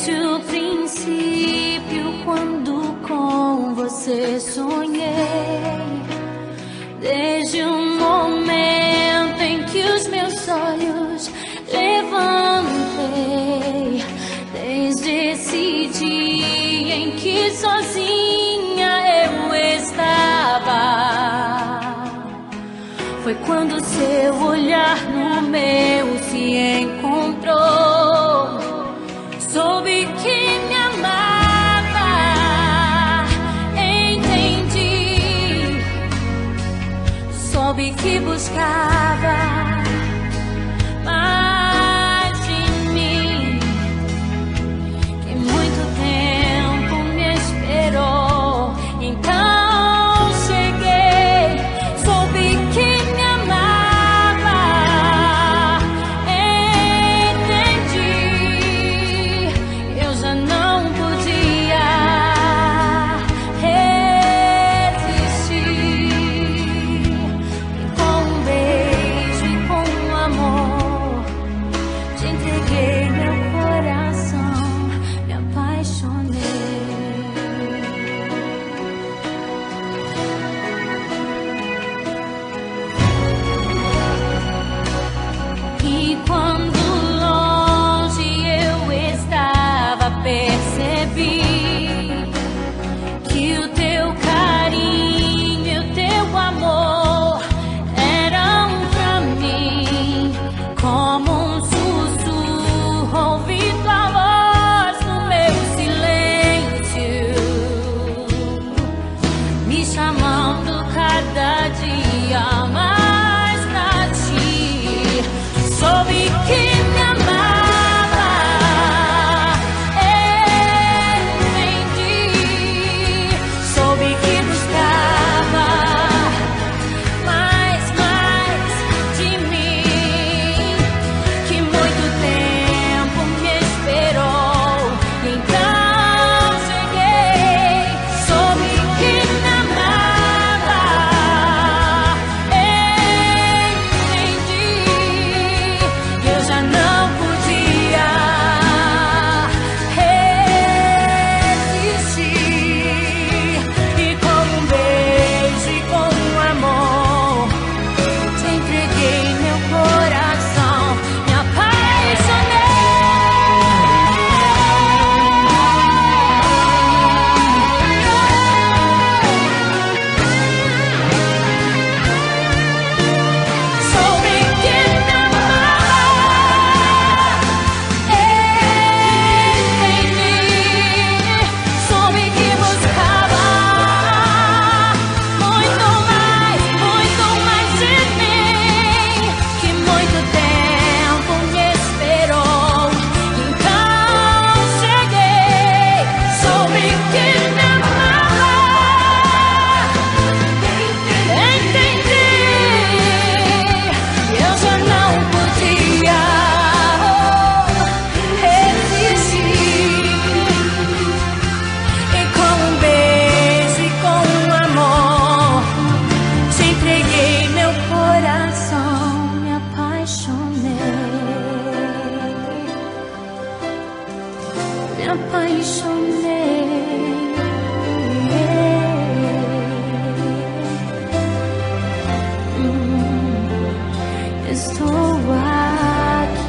Desde o princípio, quando com você sonhei, desde o momento em que os meus olhos levantei, desde esse dia em que sozinha eu estava, foi quando seu olhar no meu se encontrou. Soube que me amava, entendi. Soube que buscava mais de mim, que muito tempo me esperou. Então cheguei, soube que me amava, entendi. Eu já não podia resistir. E com um beijo e com um amor te entreguei meu coração, me apaixonei. E quando longe eu estava, percebi que o teu carinho e o teu amor eram pra mim como um sussurro. Ouvi tua voz no meu silêncio, me chamando cada dia mais pra ti. Soube que me amava, entendi. Soube que buscava mais de mim, que muito tempo me esperou. Então cheguei, soube que me amava, entendi. Eu já não podia resistir. E com um beijo e com um amor te entreguei meu coração, me apaixonei. Soube que me amava, entendi. Soube que buscava muito mais de mim, que muito tempo me esperou. Então cheguei, soube que me amava, entendi. Eu já não podia resistir. E com um beijo e com um amor te entreguei meu coração, me apaixonei, me apaixonei. Estou aqui.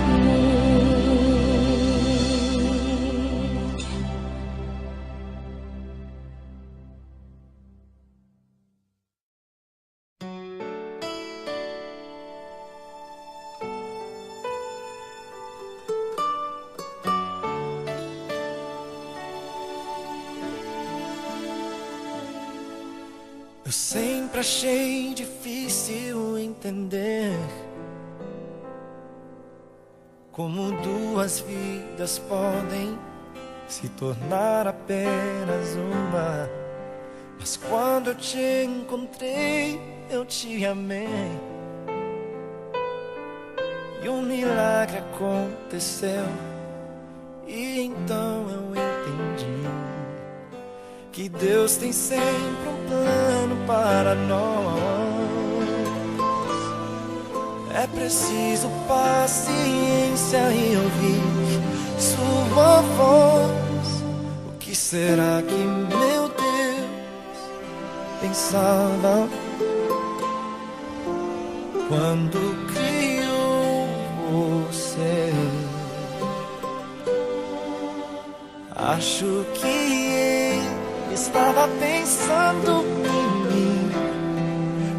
Eu sempre achei difícil entender como duas vidas podem se tornar apenas uma. Mas quando eu te encontrei, eu te amei, e um milagre aconteceu. E então eu entendi que Deus tem sempre um plano para nós. É preciso paciência e ouvir sua voz. será que meu Deus pensava quando criou você? Acho que ele estava pensando em mim,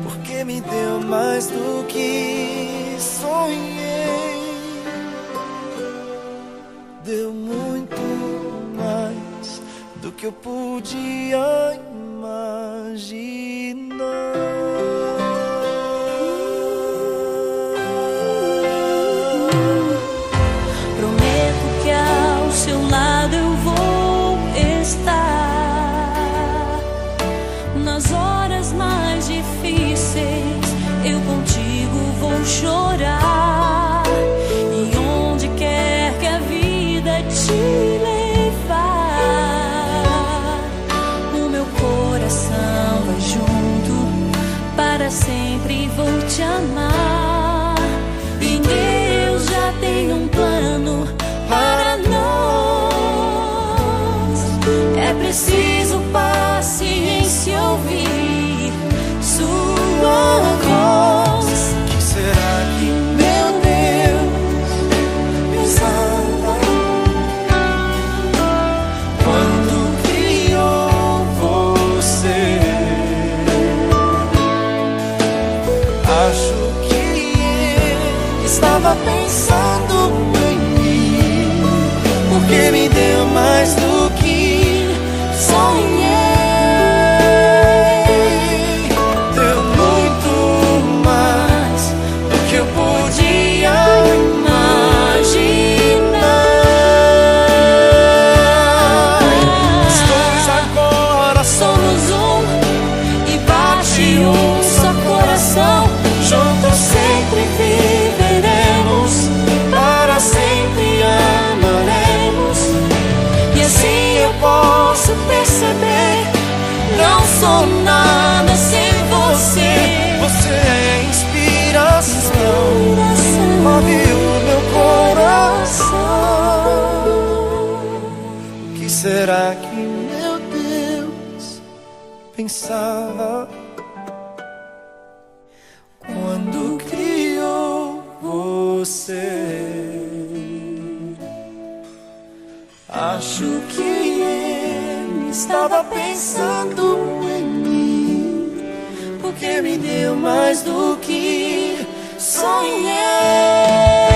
porque me deu mais do que sonhei. Deu muito mais do que eu podia imaginar. Prometo que ao seu lado eu vou estar. Nas horas mais difíceis eu contigo vou chorar. E onde quer que a vida te levar, o meu coração vai junto, para sempre vou te amar. E Deus já tem um plano para nós. É preciso paciência ouvir sua voz. Que será que meu Deus pensava quando criou você? Acho que ele estava pensando em mim, porque me deu mais do que sonhei. Deu muito mais do que eu podia imaginar. Nós dois agora Somos um e bate um só coração. juntos sempre viveremos, para sempre amaremos. E assim eu posso perceber, não sou nada sem você. Você é inspiração, move o meu coração. O que será que meu Deus pensava quando criou você? Acho que ele estava pensando em mim, porque me deu mais do que sonhei.